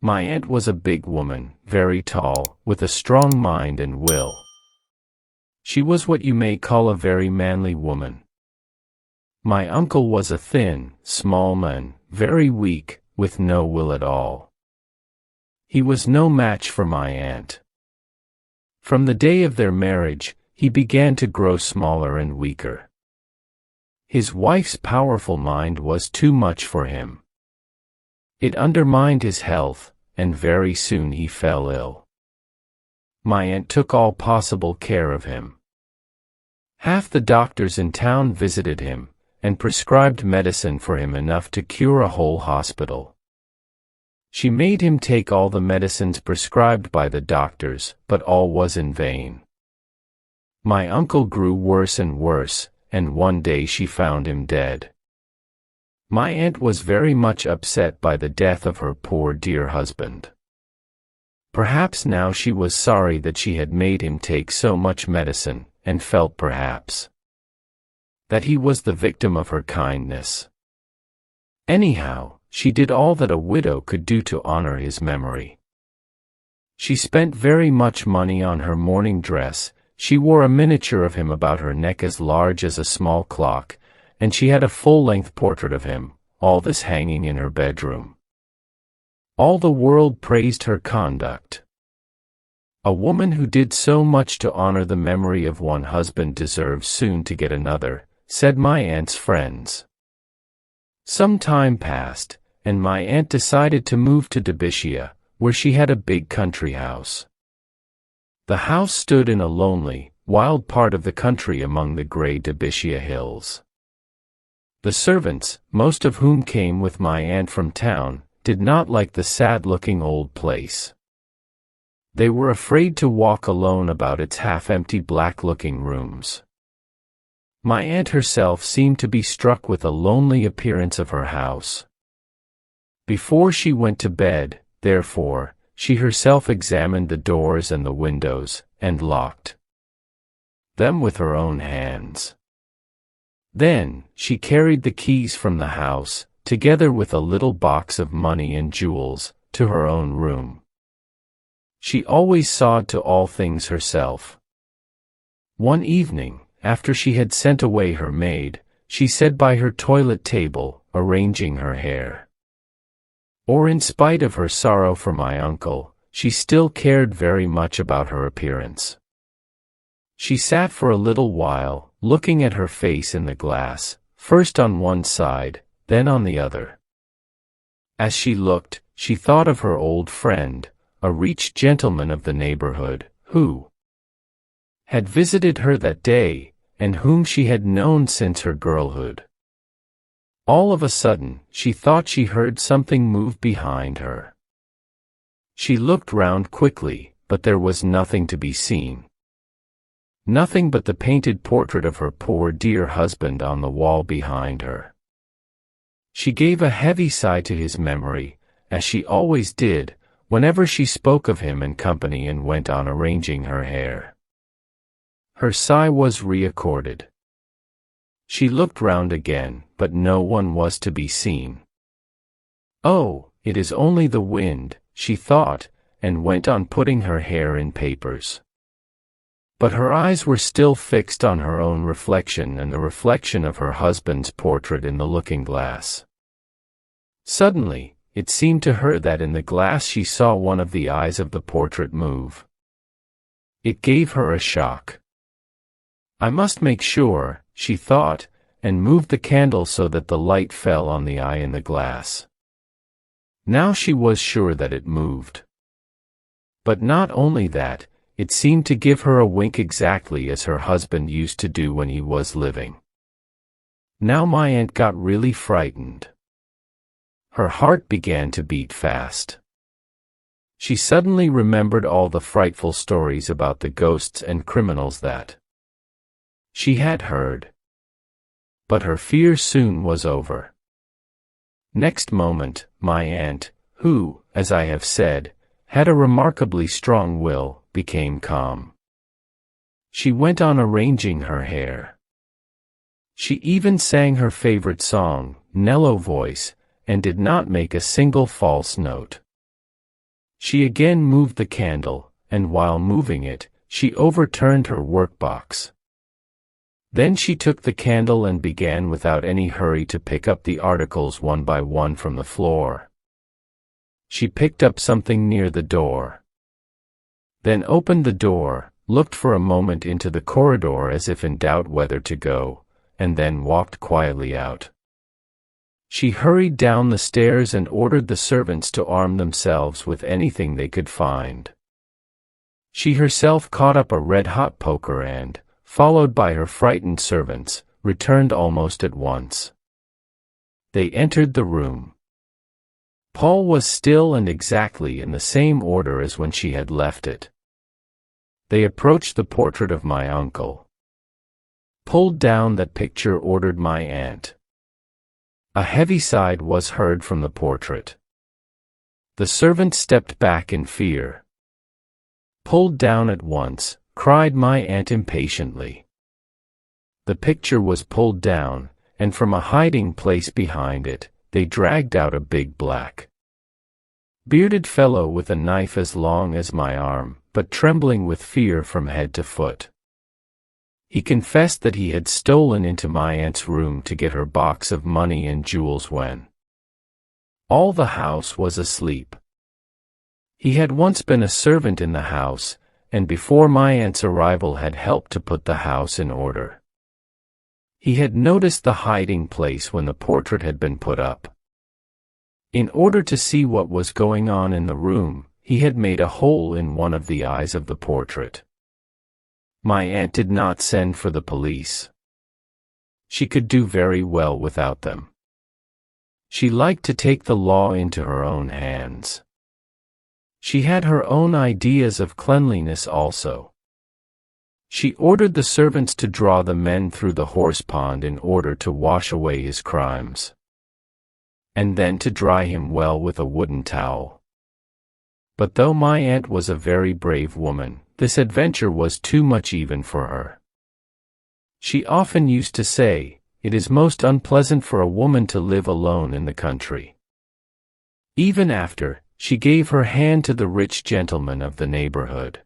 My aunt was a big woman, very tall, with a strong mind and will. She was what you may call a very manly woman. My uncle was a thin, small man, very weak, with no will at all. He was no match for my aunt. From the day of their marriage, he began to grow smaller and weaker. His wife's powerful mind was too much for him. It undermined his health, and very soon he fell ill. My aunt took all possible care of him. Half the doctors in town visited him, and prescribed medicine for him enough to cure a whole hospital. She made him take all the medicines prescribed by the doctors, but all was in vain. My uncle grew worse and worse, and one day she found him dead. My aunt was very much upset by the death of her poor dear husband. Perhaps now she was sorry that she had made him take so much medicine, and felt perhaps that he was the victim of her kindness. Anyhow, she did all that a widow could do to honor his memory. She spent very much money on her mourning dress. She wore a miniature of him about her neck as large as a small clock, and she had a full-length portrait of him, all this hanging in her bedroom. All the world praised her conduct. A woman who did so much to honor the memory of one husband deserves soon to get another, said my aunt's friends. Some time passed, and my aunt decided to move to Derbyshire, where she had a big country house. The house stood in a lonely, wild part of the country among the grey Derbyshire hills. The servants, most of whom came with my aunt from town, did not like the sad-looking old place. They were afraid to walk alone about its half-empty black-looking rooms. My aunt herself seemed to be struck with the lonely appearance of her house. Before she went to bed, therefore, she herself examined the doors and the windows, and locked them with her own hands. Then, she carried the keys from the house, together with a little box of money and jewels, to her own room. She always saw to all things herself. One evening, after she had sent away her maid, she sat by her toilet table, arranging her hair. Or in spite of her sorrow for my uncle, she still cared very much about her appearance. She sat for a little while, looking at her face in the glass, first on one side, then on the other. As she looked, she thought of her old friend, a rich gentleman of the neighborhood, who had visited her that day, and whom she had known since her girlhood. All of a sudden, she thought she heard something move behind her. She looked round quickly, but there was nothing to be seen. Nothing but the painted portrait of her poor dear husband on the wall behind her. She gave a heavy sigh to his memory, as she always did, whenever she spoke of him in company, and went on arranging her hair. Her sigh was re-accorded. She looked round again, but no one was to be seen. "Oh, it is only the wind," she thought, and went on putting her hair in papers. But her eyes were still fixed on her own reflection and the reflection of her husband's portrait in the looking-glass. Suddenly, it seemed to her that in the glass she saw one of the eyes of the portrait move. It gave her a shock. "I must make sure," she thought, and moved the candle so that the light fell on the eye in the glass. Now she was sure that it moved. But not only that, it seemed to give her a wink exactly as her husband used to do when he was living. Now my aunt got really frightened. Her heart began to beat fast. She suddenly remembered all the frightful stories about the ghosts and criminals that she had heard. But her fear soon was over. Next moment, my aunt, who, as I have said, had a remarkably strong will, became calm. She went on arranging her hair. She even sang her favorite song, Nello voice, and did not make a single false note. She again moved the candle, and while moving it, she overturned her workbox. Then she took the candle and began without any hurry to pick up the articles one by one from the floor. She picked up something near the door. Then opened the door, looked for a moment into the corridor as if in doubt whether to go, and then walked quietly out. She hurried down the stairs and ordered the servants to arm themselves with anything they could find. She herself caught up a red-hot poker and, followed by her frightened servants, returned almost at once. They entered the room. Paul was still and exactly in the same order as when she had left it. They approached the portrait of my uncle. "Pulled down that picture," ordered my aunt. A heavy sigh was heard from the portrait. The servant stepped back in fear. "Pulled down at once," cried my aunt impatiently. The picture was pulled down, and from a hiding place behind it, they dragged out a big black bearded fellow with a knife as long as my arm, but trembling with fear from head to foot. He confessed that he had stolen into my aunt's room to get her box of money and jewels when all the house was asleep. He had once been a servant in the house, and before my aunt's arrival had helped to put the house in order. He had noticed the hiding place when the portrait had been put up. In order to see what was going on in the room, he had made a hole in one of the eyes of the portrait. My aunt did not send for the police. She could do very well without them. She liked to take the law into her own hands. She had her own ideas of cleanliness also. She ordered the servants to draw the men through the horse pond in order to wash away his crimes, and then to dry him well with a wooden towel. But though my aunt was a very brave woman, this adventure was too much even for her. She often used to say, "It is most unpleasant for a woman to live alone in the country." Even after, she gave her hand to the rich gentleman of the neighborhood.